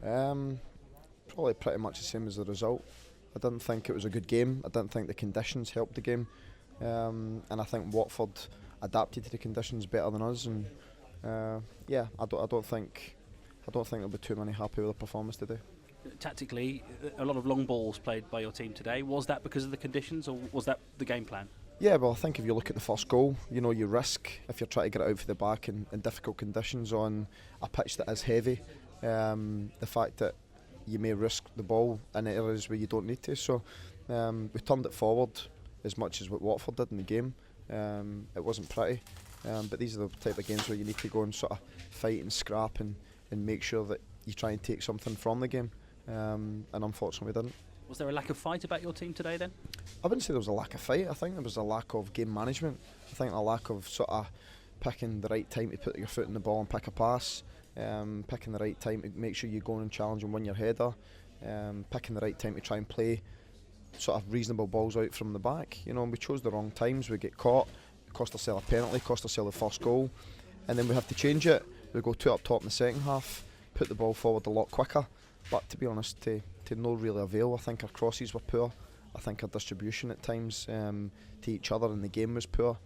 Um, Probably pretty much the same as the result. I didn't think it was a good game. I didn't think the conditions helped the game, and I think Watford adapted to the conditions better than us. And yeah, I don't think there'll be too many happy with the performance today. Tactically, a lot of long balls played by your team today. Was that because of the conditions, or was that the game plan? Yeah, well, I think if you look at the first goal, you risk if you're trying to get it out for the back in difficult conditions on a pitch that is heavy. The fact that you may risk the ball in areas where you don't need to. So we turned it forward as much as what Watford did in the game. It wasn't pretty, but these are the type of games where you need to go and sort of fight and scrap and make sure that you try and take something from the game. And unfortunately we didn't. Was there a lack of fight about your team today then? I wouldn't say there was a lack of fight. I think there was a lack of game management. I think a lack of sort of picking the right time to put your foot in the ball and pick a pass. Picking the right time to make sure you go and challenge and win your header. Picking the right time to try and play sort of reasonable balls out from the back. And we chose the wrong times. We get caught. It cost ourselves a penalty. Cost ourselves the first goal, and then we have to change it. We go two up top in the second half. Put the ball forward a lot quicker. But to be honest, to no really avail. I think our crosses were poor. I think our distribution at times to each other in the game was poor.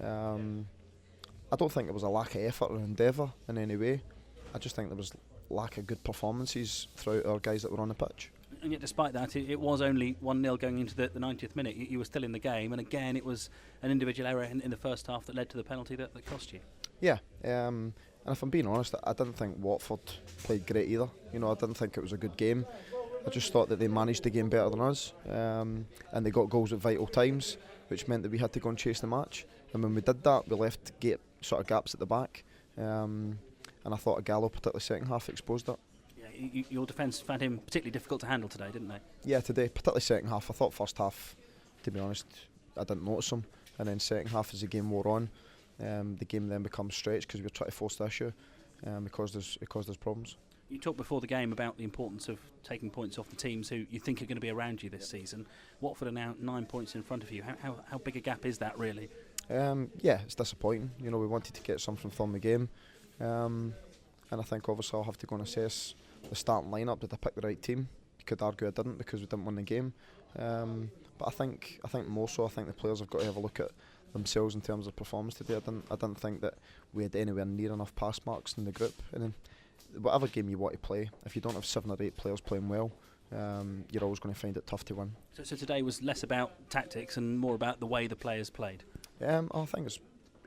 I don't think there was a lack of effort or endeavour in any way. I just think there was lack of good performances throughout our guys that were on the pitch. And yet despite that, it was only 1-0 going into the 90th minute. You were still in the game, and again it was an individual error in the first half that led to the penalty that cost you. Yeah, and if I'm being honest, I didn't think Watford played great either. I didn't think it was a good game. I just thought that they managed the game better than us, and they got goals at vital times, which meant that we had to go and chase the match. And when we did that, we left sort of gaps at the back. And I thought Gallo, particularly second half, exposed that. Yeah, your defence found him particularly difficult to handle today, didn't they? Yeah, today, particularly second half. I thought first half, to be honest, I didn't notice him. And then second half, as the game wore on, the game then becomes stretched because we were trying to force the issue because there's problems. You talked before the game about the importance of taking points off the teams who you think are going to be around you this season. Watford are now 9 points in front of you. How big a gap is that, really? Yeah, it's disappointing. We wanted to get something from the game. And I think obviously I'll have to go and assess the starting lineup. Did I pick the right team? You could argue I didn't because we didn't win the game. But I think more so, I think the players have got to have a look at themselves in terms of performance today. I didn't think that we had anywhere near enough pass marks in the group. And then whatever game you want to play, if you don't have 7 or 8 players playing well, you're always going to find it tough to win. So today was less about tactics and more about the way the players played? I think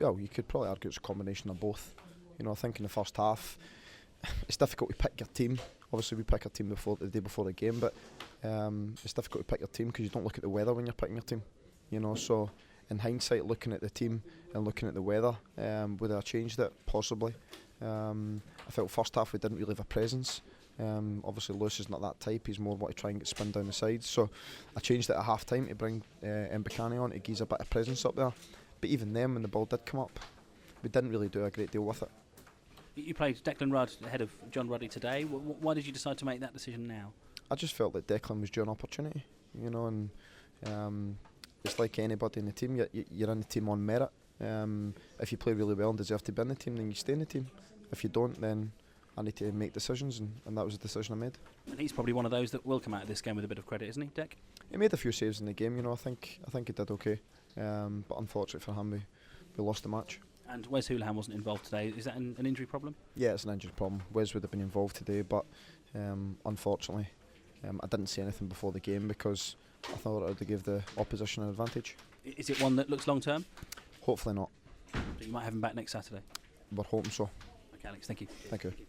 you could probably argue it's a combination of both. I think in the first half, it's difficult to pick your team. Obviously, we pick our team the day before the game, but it's difficult to pick your team because you don't look at the weather when you're picking your team. So in hindsight, looking at the team and looking at the weather, would I have changed it? Possibly. I felt first half we didn't really have a presence. Obviously, Lewis is not that type. He's more want to try and get spun down the sides. So I changed it at half time to bring Mbakani on to give a bit of presence up there. But even then, when the ball did come up, we didn't really do a great deal with it. You played Declan Rudd ahead of John Ruddy today. Why did you decide to make that decision now? I just felt that Declan was due an opportunity, and it's like anybody in the team. You're in the team on merit. If you play really well and deserve to be in the team, then you stay in the team. If you don't, then I need to make decisions, and that was the decision I made. And he's probably one of those that will come out of this game with a bit of credit, isn't he, Dec? He made a few saves in the game. I think he did okay, but unfortunately for him, we lost the match. And Wes Hoolahan wasn't involved today. Is that an injury problem? Yeah, it's an injury problem. Wes would have been involved today, but unfortunately, I didn't see anything before the game because I thought it would give the opposition an advantage. Is it one that looks long term? Hopefully not. So you might have him back next Saturday. We're hoping so. Okay, Alex, thank you. Thank you.